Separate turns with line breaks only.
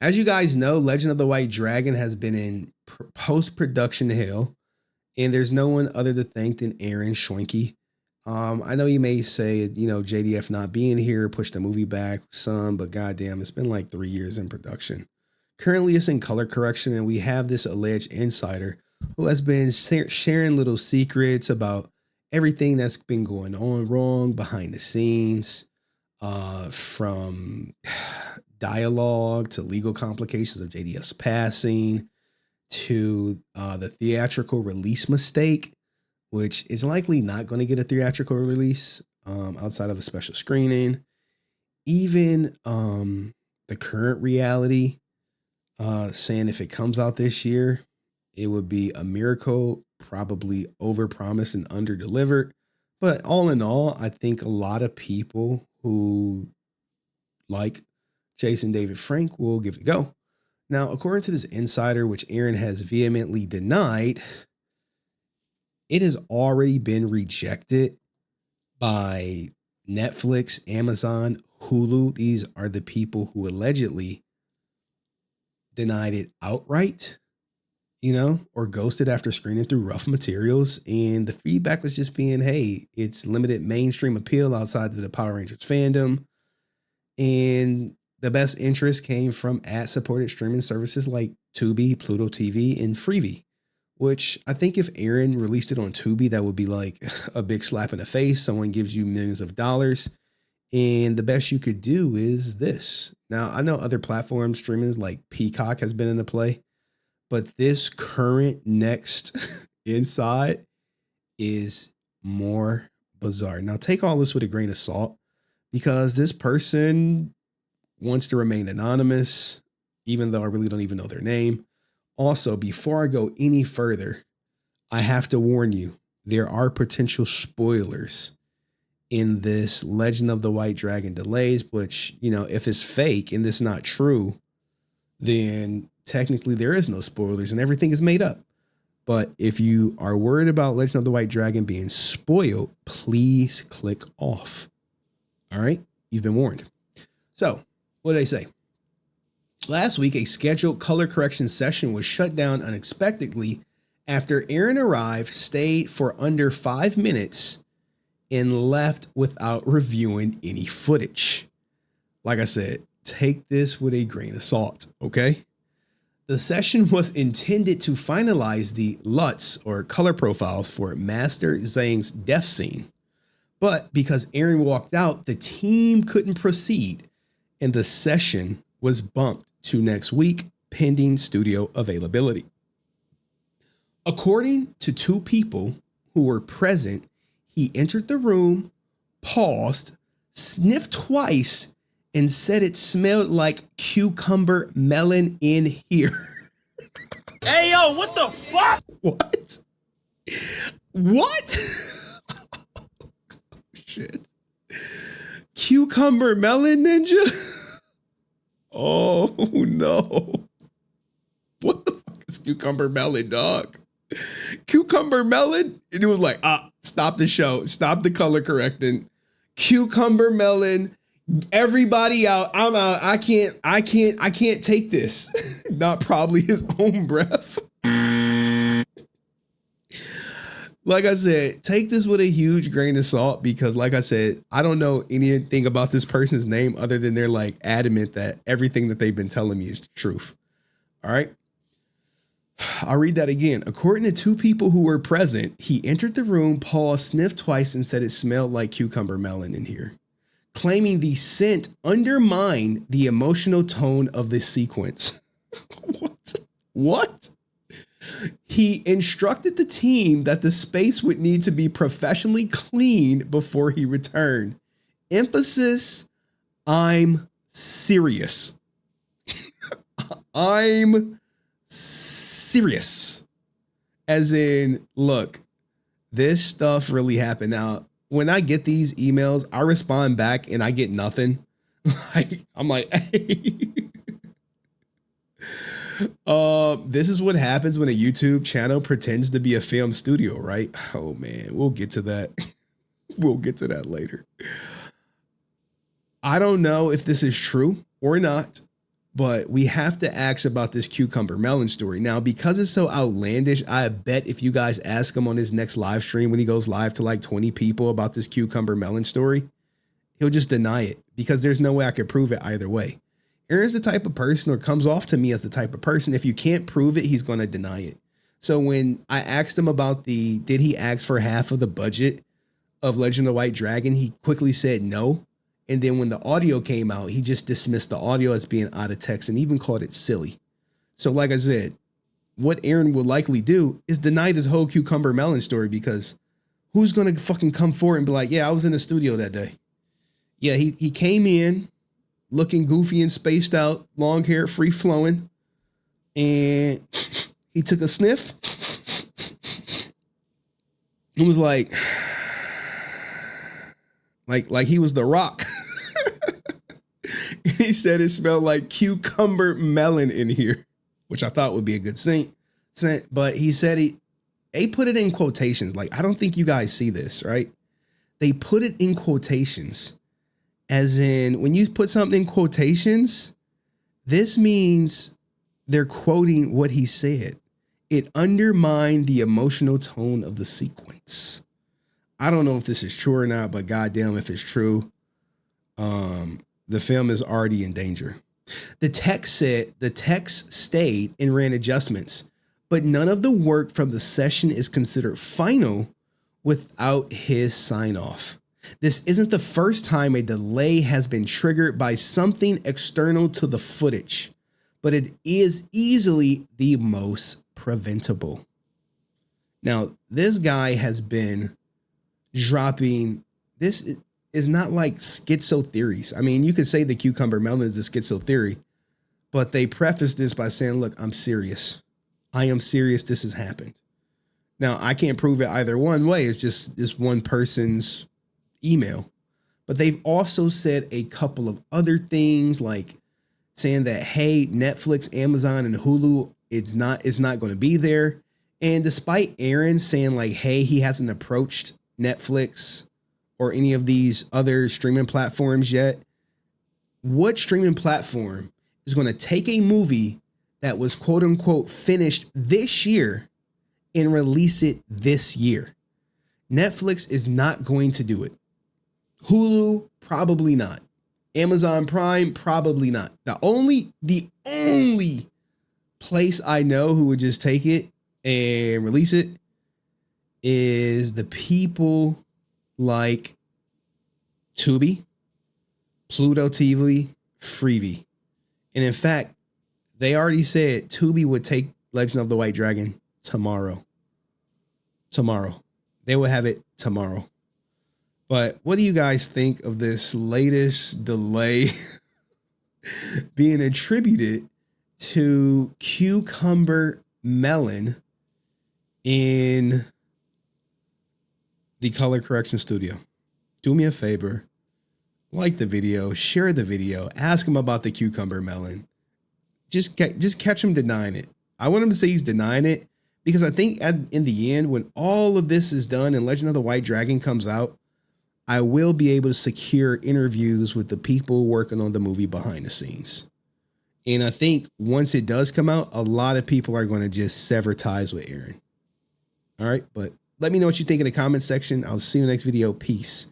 As you guys know, Legend of the White Dragon has been in post-production hell, and there's no one other to thank than Aaron Schwenke. I know you may say, JDF not being here pushed the movie back some, but goddamn, it's been like 3 years in production. Currently, it's in color correction, and we have this alleged insider who has been sharing little secrets about everything that's been going on wrong behind the scenes, from dialogue to legal complications of JDS passing to the theatrical release mistake, which is likely not going to get a theatrical release outside of a special screening. Even the current reality saying if it comes out this year, it would be a miracle, probably overpromised and underdelivered. But all in all, I think a lot of people who like Jason David Frank will give it a go. Now, according to this insider, which Aaron has vehemently denied, it has already been rejected by Netflix, Amazon, Hulu. These are the people who allegedly denied it outright, or ghosted after screening through rough materials. And the feedback was just being, hey, it's limited mainstream appeal outside of the Power Rangers fandom. And the best interest came from ad-supported streaming services like Tubi, Pluto TV, and Freevee, which I think if Aaron released it on Tubi, that would be like a big slap in the face. Someone gives you millions of dollars, and the best you could do is this. Now, I know other platform streamings like Peacock has been into play, but this current next inside is more bizarre. Now, take all this with a grain of salt, because this person wants to remain anonymous, even though I really don't even know their name. Also, before I go any further, I have to warn you, there are potential spoilers in this Legend of the White Dragon delays, which, if it's fake and this is not true, then technically there is no spoilers and everything is made up. But if you are worried about Legend of the White Dragon being spoiled, please click off. All right? You've been warned. So, what did I say? Last week, a scheduled color correction session was shut down unexpectedly after Aaron arrived, stayed for under 5 minutes, and left without reviewing any footage. Like I said, take this with a grain of salt, okay? The session was intended to finalize the LUTs, or color profiles, for Master Zhang's death scene. But because Aaron walked out, the team couldn't proceed, and the session was bumped to next week, pending studio availability. According to 2 people who were present, he entered the room, paused, sniffed twice, and said it smelled like cucumber melon in here.
Hey, yo, what the fuck?
What? What? Shit. Cucumber melon ninja? Oh no. What the fuck is cucumber melon, dog? Cucumber melon? And it was like, stop the show. Stop the color correcting. Cucumber melon. Everybody out. I'm out. I can't take this. Not probably his own breath. Like I said, take this with a huge grain of salt, because like I said, I don't know anything about this person's name other than they're like adamant that everything that they've been telling me is the truth. All right. I'll read that again. According to 2 people who were present, he entered the room, paused, sniffed twice, and said it smelled like cucumber melon in here, claiming the scent undermined the emotional tone of the sequence. What? He instructed the team that the space would need to be professionally cleaned before he returned. Emphasis, I'm serious. I'm serious. As in, look, this stuff really happened. Now, when I get these emails, I respond back and I get nothing. I'm like, hey. This is what happens when a YouTube channel pretends to be a film studio, right? Oh man, we'll get to that. We'll get to that later. I don't know if this is true or not, But we have to ask about this cucumber melon story. Now, because it's so outlandish, I bet if you guys ask him on his next live stream when he goes live to like 20 people about this cucumber melon story, he'll just deny it because there's no way I could prove it either way. Aaron's the type of person, or comes off to me as the type of person, if you can't prove it, he's going to deny it. So when I asked him about did he ask for half of the budget of Legend of the White Dragon, he quickly said no. And then when the audio came out, he just dismissed the audio as being out of text and even called it silly. So like I said, what Aaron will likely do is deny this whole cucumber melon story, because who's going to fucking come forward and be like, yeah, I was in the studio that day. Yeah, he came in looking goofy and spaced out, long hair, free flowing. And he took a sniff and was like he was the Rock. He said it smelled like cucumber melon in here, which I thought would be a good scent. But he said they put it in quotations. Like, I don't think you guys see this, right? They put it in quotations, as in when you put something in quotations, this means they're quoting what he said. It undermined the emotional tone of the sequence. I don't know if this is true or not, but goddamn, if it's true, the film is already in danger. The text stayed and ran adjustments, but none of the work from the session is considered final without his sign off. This isn't the first time a delay has been triggered by something external to the footage, but it is easily the most preventable. Now, this guy has been dropping, this is not like schizo theories. I mean, you could say the cucumber melon is a schizo theory, but they preface this by saying, look, I'm serious. I am serious. This has happened. Now, I can't prove it either one way. It's just this one person's email. But they've also said a couple of other things, like saying that, hey, Netflix, Amazon, and Hulu, it's not going to be there. And despite Aaron saying like, hey, he hasn't approached Netflix or any of these other streaming platforms yet, what streaming platform is going to take a movie that was quote unquote finished this year and release it this year? Netflix is not going to do it. Hulu, probably not. Amazon Prime, probably not. The only place I know who would just take it and release it is the people like Tubi, Pluto TV, Freevee. And in fact, they already said Tubi would take Legend of the White Dragon tomorrow. They will have it tomorrow. But what do you guys think of this latest delay being attributed to cucumber melon in the color correction studio? Do me a favor, like the video, share the video, ask him about the cucumber melon. Just catch him denying it. I want him to say he's denying it, because I think in the end, when all of this is done and Legend of the White Dragon comes out, I will be able to secure interviews with the people working on the movie behind the scenes. And I think once it does come out, a lot of people are going to just sever ties with Aaron. All right, but let me know what you think in the comment section. I'll see you in the next video. Peace.